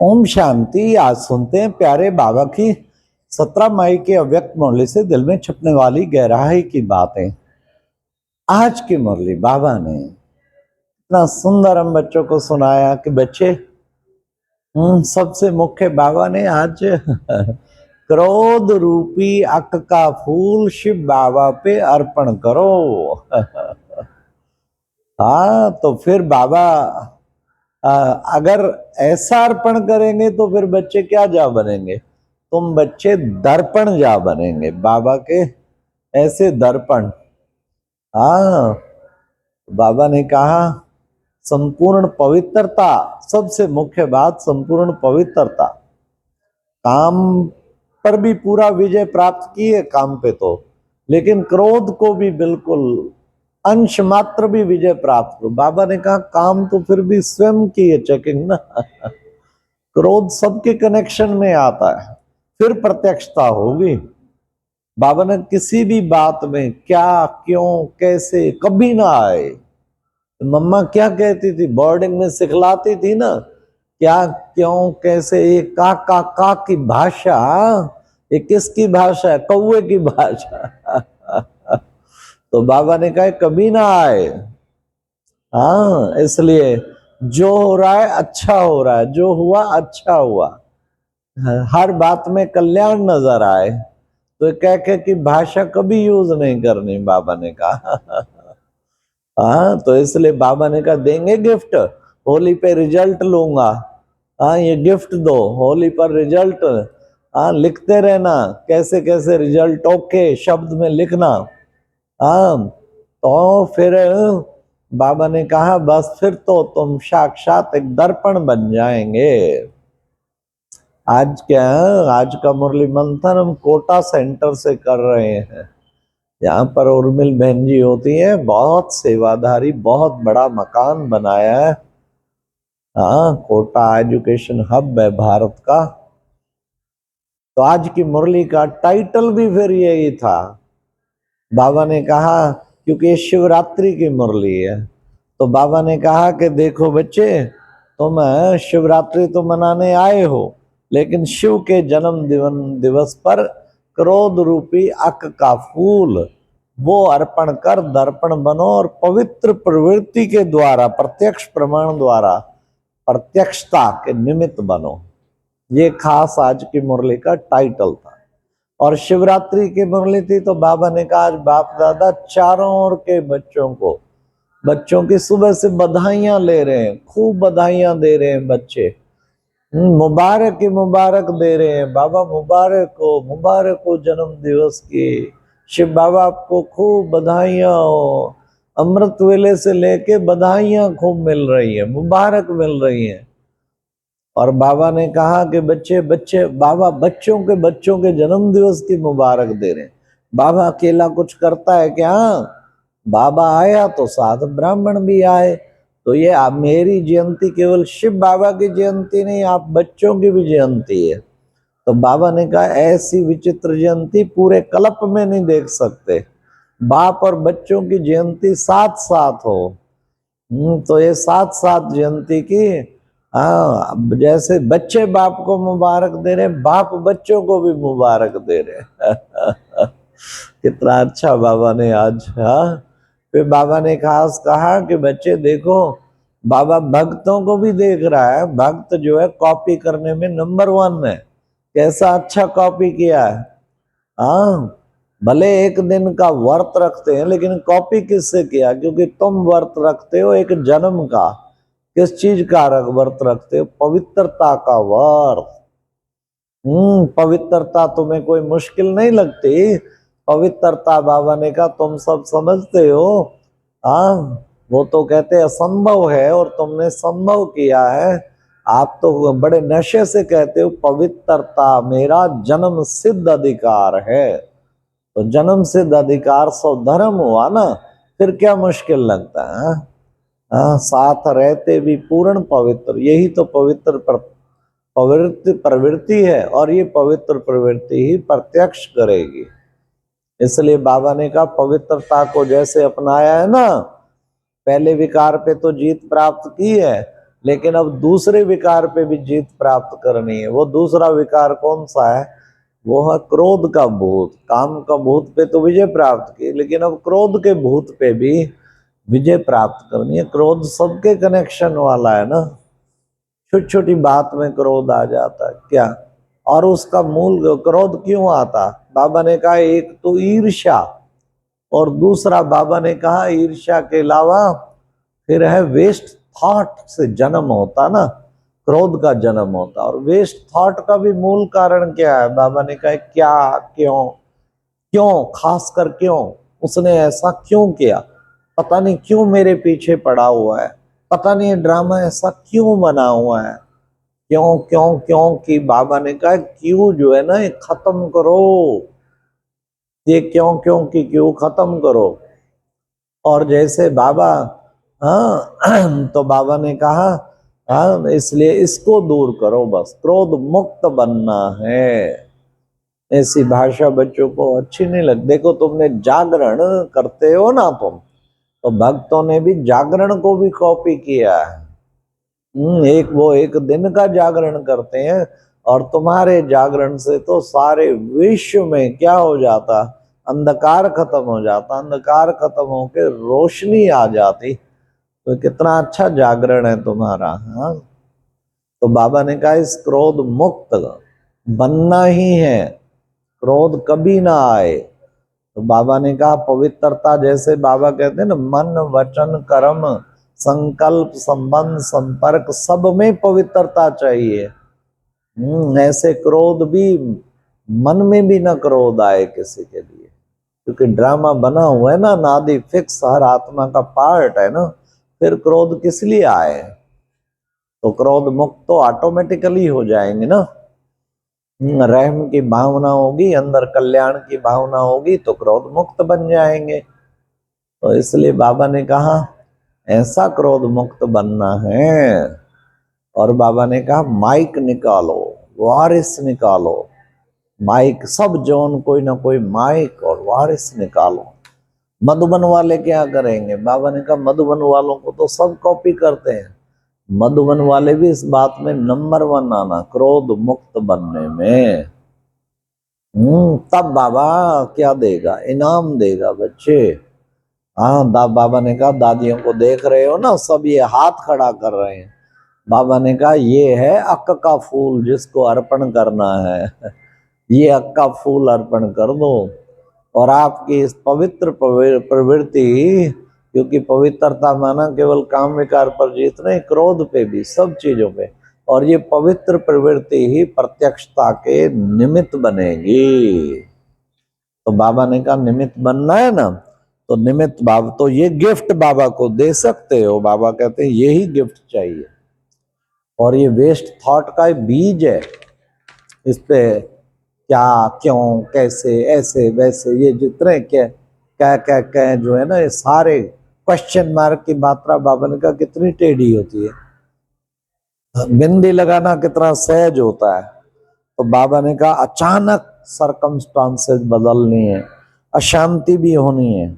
ओम शांति। आज सुनते हैं प्यारे बाबा की 17 मई के अव्यक्त मुरली से दिल में छिपने वाली गहराई की बातें। आज की मुरली बाबा ने इतना सुंदर हम बच्चों को सुनाया कि बच्चे सबसे मुख्य बाबा ने आज क्रोध रूपी अक का फूल शिव बाबा पे अर्पण करो। हाँ, तो फिर बाबा अगर ऐसा अर्पण करेंगे तो फिर बच्चे क्या जा बनेंगे? तुम बच्चे दर्पण जा बनेंगे, बाबा के ऐसे दर्पण। हाँ, बाबा ने कहा संपूर्ण पवित्रता, सबसे मुख्य बात संपूर्ण पवित्रता। काम पर भी पूरा विजय प्राप्त की है, काम पे तो, लेकिन क्रोध को भी बिल्कुल अंश मात्र भी विजय प्राप्त करो। बाबा ने कहा काम तो फिर भी स्वयं की है चेकिंग ना। क्रोध सबके कनेक्शन में आता है, फिर प्रत्यक्षता होगी। बाबा ने किसी भी बात में क्या, क्यों, कैसे कभी ना आए। मम्मा क्या कहती थी, बोर्डिंग में सिखलाती थी ना, क्या, क्यों, कैसे। ये का की भाषा, ये किसकी भाषा है? कौवे की भाषा। तो बाबा ने कहा कभी ना आए। हाँ, इसलिए जो हो रहा है अच्छा हो रहा है, जो हुआ अच्छा हुआ, हर बात में कल्याण नजर आए, तो कह कि भाषा कभी यूज नहीं करनी, बाबा ने कहा। हाँ, तो इसलिए बाबा ने कहा देंगे गिफ्ट, होली पे रिजल्ट लूंगा। हाँ, ये गिफ्ट दो, होली पर रिजल्ट। हाँ, लिखते रहना कैसे कैसे रिजल्ट, ओके शब्द में लिखना। हाँ, तो फिर बाबा ने कहा बस फिर तो तुम साक्षात एक दर्पण बन जाएंगे। आज क्या, आज का मुरली मंथन हम कोटा सेंटर से कर रहे हैं। यहाँ पर उर्मिल बहन जी होती है, बहुत सेवाधारी, बहुत बड़ा मकान बनाया है। हाँ, कोटा एजुकेशन हब है भारत का। तो आज की मुरली का टाइटल भी फिर यही था। बाबा ने कहा क्योंकि ये शिवरात्रि की मुरली है, तो बाबा ने कहा कि देखो बच्चे, तुम शिवरात्रि तो मनाने आए हो, लेकिन शिव के जन्म दिवस पर क्रोध रूपी अक का फूल वो अर्पण कर दर्पण बनो और पवित्र प्रवृत्ति के द्वारा, प्रत्यक्ष प्रमाण द्वारा प्रत्यक्षता के निमित्त बनो। ये खास आज की मुरली का टाइटल था। और शिवरात्रि की मुरली थी तो बाबा ने कहा आज बाप दादा चारों ओर के बच्चों की सुबह से बधाइयां ले रहे हैं, खूब बधाइयां दे रहे हैं बच्चे। मुबारक ही मुबारक दे रहे हैं, बाबा मुबारक हो जन्म दिवस की। शिव बाबा आपको खूब बधाइयां हो, अमृत वेले से लेके बधाइयां खूब मिल रही है, मुबारक मिल रही है। और बाबा ने कहा कि बच्चे बच्चे बाबा बच्चों के जन्म दिवस की मुबारक दे रहे हैं। बाबा अकेला कुछ करता है क्या? बाबा आया तो साथ ब्राह्मण भी आए। तो ये आप मेरी जयंती केवल शिव बाबा की जयंती नहीं, आप बच्चों की भी जयंती है। तो बाबा ने कहा ऐसी विचित्र जयंती पूरे कल्प में नहीं देख सकते, बाप और बच्चों की जयंती साथ साथ हो। तो ये साथ साथ जयंती की, हाँ, जैसे बच्चे बाप को मुबारक दे रहे, बाप बच्चों को भी मुबारक दे रहे। कितना अच्छा बाबा ने आज। हाँ, फिर बाबा ने खास कहा कि बच्चे देखो, बाबा भक्तों को भी देख रहा है, भक्त जो है कॉपी करने में नंबर 1 है। कैसा अच्छा कॉपी किया है। हाँ, भले एक दिन का व्रत रखते हैं, लेकिन कॉपी किससे किया? क्योंकि तुम व्रत रखते हो एक जन्म का। किस चीज का व्रत रखते हो? पवित्रता का व्रत। पवित्रता तुम्हें कोई मुश्किल नहीं लगती? पवित्रता बाबा ने कहा तुम सब समझते हो। हाँ, वो तो कहते असंभव है और तुमने संभव किया है। आप तो बड़े नशे से कहते हो पवित्रता मेरा जन्म सिद्ध अधिकार है। तो जन्म सिद्ध अधिकार स्वधर्म हुआ ना, फिर क्या मुश्किल लगता है? हाँ, साथ रहते भी पूर्ण पवित्र, यही तो पवित्र प्रवृत्ति है, और ये पवित्र प्रवृत्ति ही प्रत्यक्ष करेगी। इसलिए बाबा ने कहा पवित्रता को जैसे अपनाया है ना, पहले विकार पे तो जीत प्राप्त की है, लेकिन अब दूसरे विकार पे भी जीत प्राप्त करनी है। वो दूसरा विकार कौन सा है? वो है क्रोध का भूत। काम का भूत पे तो विजय प्राप्त की, लेकिन अब क्रोध के भूत पे भी विजय प्राप्त करनी है। क्रोध सबके कनेक्शन वाला है ना, छोटी छोटी बात में क्रोध आ जाता है क्या। और उसका मूल क्रोध क्यों आता? बाबा ने कहा एक तो ईर्ष्या, और दूसरा बाबा ने कहा ईर्ष्या के अलावा फिर है वेस्ट थॉट से जन्म होता ना, क्रोध का जन्म होता। और वेस्ट थॉट का भी मूल कारण क्या है? बाबा ने कहा क्या, क्यों, क्यों, खासकर क्यों, उसने ऐसा क्यों किया, पता नहीं क्यों मेरे पीछे पड़ा हुआ है, पता नहीं ड्रामा ऐसा क्यों बना हुआ है। क्यों क्यों क्यों कि बाबा ने कहा क्यों जो है ना ये खत्म करो, ये क्यों क्यों कि क्यों खत्म करो। और जैसे बाबा, हाँ तो बाबा ने कहा हाँ इसलिए इसको दूर करो, बस क्रोध मुक्त बनना है। ऐसी भाषा बच्चों को अच्छी नहीं लगती। देखो तुमने जागरण करते हो ना तुम, तो भक्तों ने भी जागरण को भी कॉपी किया है। एक वो एक दिन का जागरण करते हैं, और तुम्हारे जागरण से तो सारे विश्व में क्या हो जाता, अंधकार खत्म हो जाता, अंधकार खत्म होके रोशनी आ जाती। तो कितना अच्छा जागरण है तुम्हारा। हाँ तो बाबा ने कहा इस क्रोध मुक्त बनना ही है, क्रोध कभी ना आए। तो बाबा ने कहा पवित्रता, जैसे बाबा कहते हैं ना मन वचन कर्म संकल्प संबंध संपर्क सब में पवित्रता चाहिए। ऐसे क्रोध भी, मन में भी ना क्रोध आए किसी के लिए, क्योंकि ड्रामा बना हुआ है ना, नादि फिक्स हर आत्मा का पार्ट है ना, फिर क्रोध किस लिए आए। तो क्रोध मुक्त तो ऑटोमेटिकली हो जाएंगे ना। रहम की भावना होगी, अंदर कल्याण की भावना होगी, तो क्रोध मुक्त बन जाएंगे। तो इसलिए बाबा ने कहा ऐसा क्रोध मुक्त बनना है। और बाबा ने कहा माइक निकालो, वारिस निकालो, माइक सब जोन कोई ना कोई माइक और वारिस निकालो। मधुबन वाले क्या करेंगे? बाबा ने कहा मधुबन वालों को तो सब कॉपी करते हैं, मधुबन वाले भी इस बात में नंबर 1 आना, क्रोध मुक्त बनने में। तब बाबा क्या देगा? इनाम देगा बच्चे। हाँ बाबा ने कहा दादियों को देख रहे हो ना, सब ये हाथ खड़ा कर रहे हैं। बाबा ने कहा ये है अक्क का फूल जिसको अर्पण करना है, ये अक्क का फूल अर्पण कर दो। और आपकी इस पवित्र प्रवृत्ति, क्योंकि पवित्रता माना केवल काम विकार पर जीत नहीं, क्रोध पे भी, सब चीजों पे। और ये पवित्र प्रवृत्ति ही प्रत्यक्षता के निमित्त बनेगी। तो बाबा ने कहा निमित्त बनना है ना, तो निमित्त बाबा, तो ये गिफ्ट बाबा को दे सकते हो। बाबा कहते हैं यही गिफ्ट चाहिए। और ये वेस्ट थॉट का बीज है, इस पे क्या, क्यों, कैसे, ऐसे वैसे, ये जितने क्या जो है ना, ये सारे क्वेश्चन मार्क की मात्रा बाबा ने कहा कितनी टेढ़ी होती है, बिंदी लगाना कितना सहज होता है। तो बाबा ने कहा अचानक सरकमस्टांसेस बदलनी है, अशांति भी होनी है।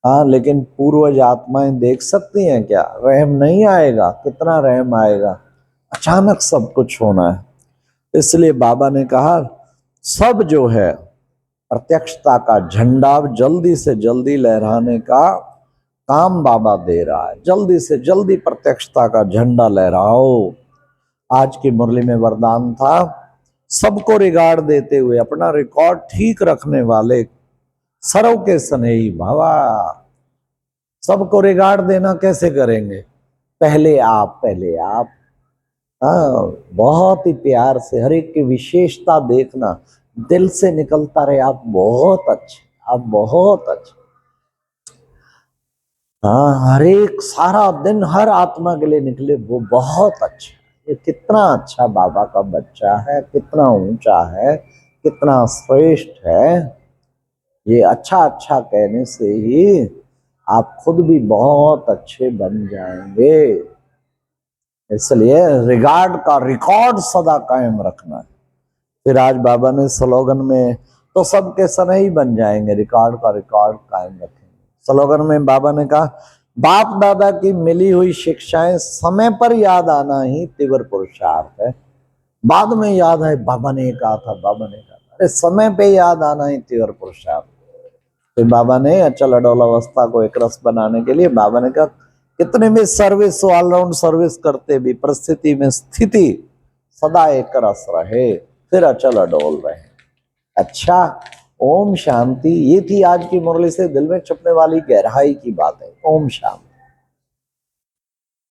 हाँ लेकिन पूर्वज आत्माएं देख सकती हैं क्या? रहम नहीं आएगा, कितना रहम आएगा, अचानक सब कुछ होना है। इसलिए बाबा ने कहा सब जो है प्रत्यक्षता का झंडा जल्दी से जल्दी लहराने का काम बाबा दे रहा है। जल्दी से जल्दी प्रत्यक्षता का झंडा लहराओ। आज की मुरली में वरदान था सबको रिगार्ड देते हुए अपना रिकॉर्ड ठीक रखने वाले सर्व के स्नेही भवा। सबको रिगार्ड देना कैसे करेंगे? पहले आप, पहले आप। हाँ बहुत ही प्यार से हर एक की विशेषता देखना, दिल से निकलता रहे आप बहुत अच्छे, आप बहुत अच्छे। हाँ हर एक सारा दिन हर आत्मा के लिए निकले वो बहुत अच्छे। ये कितना अच्छा बाबा का बच्चा है, कितना ऊंचा है, कितना श्रेष्ठ है। ये अच्छा अच्छा कहने से ही आप खुद भी बहुत अच्छे बन जाएंगे। इसलिए रिगार्ड का रिकॉर्ड सदा कायम रखना है। फिर आज बाबा ने स्लोगन में तो सबके सने ही बन जाएंगे, रिकॉर्ड का रिकॉर्ड कायम रखेंगे। स्लोगन में बाबा ने कहा बाप दादा की मिली हुई शिक्षाएं समय पर याद आना ही तीव्र पुरुषार्थ है। बाद में याद है बाबा ने कहा था, बाबा ने कहा था, अरे समय पे याद आना ही तीव्र पुरुषार्थ। तो बाबा ने अचल अडोल अवस्था को एक रस बनाने के लिए बाबा ने कहा कितने भी सर्विस, ऑलराउंड सर्विस करते भी परिस्थिति में स्थिति सदा एक रस रहे, फिर अचल अडोल रहे। अच्छा, ओम शांति। ये थी आज की मुरली से दिल में छुपने वाली गहराई की बात है। ओम शांति।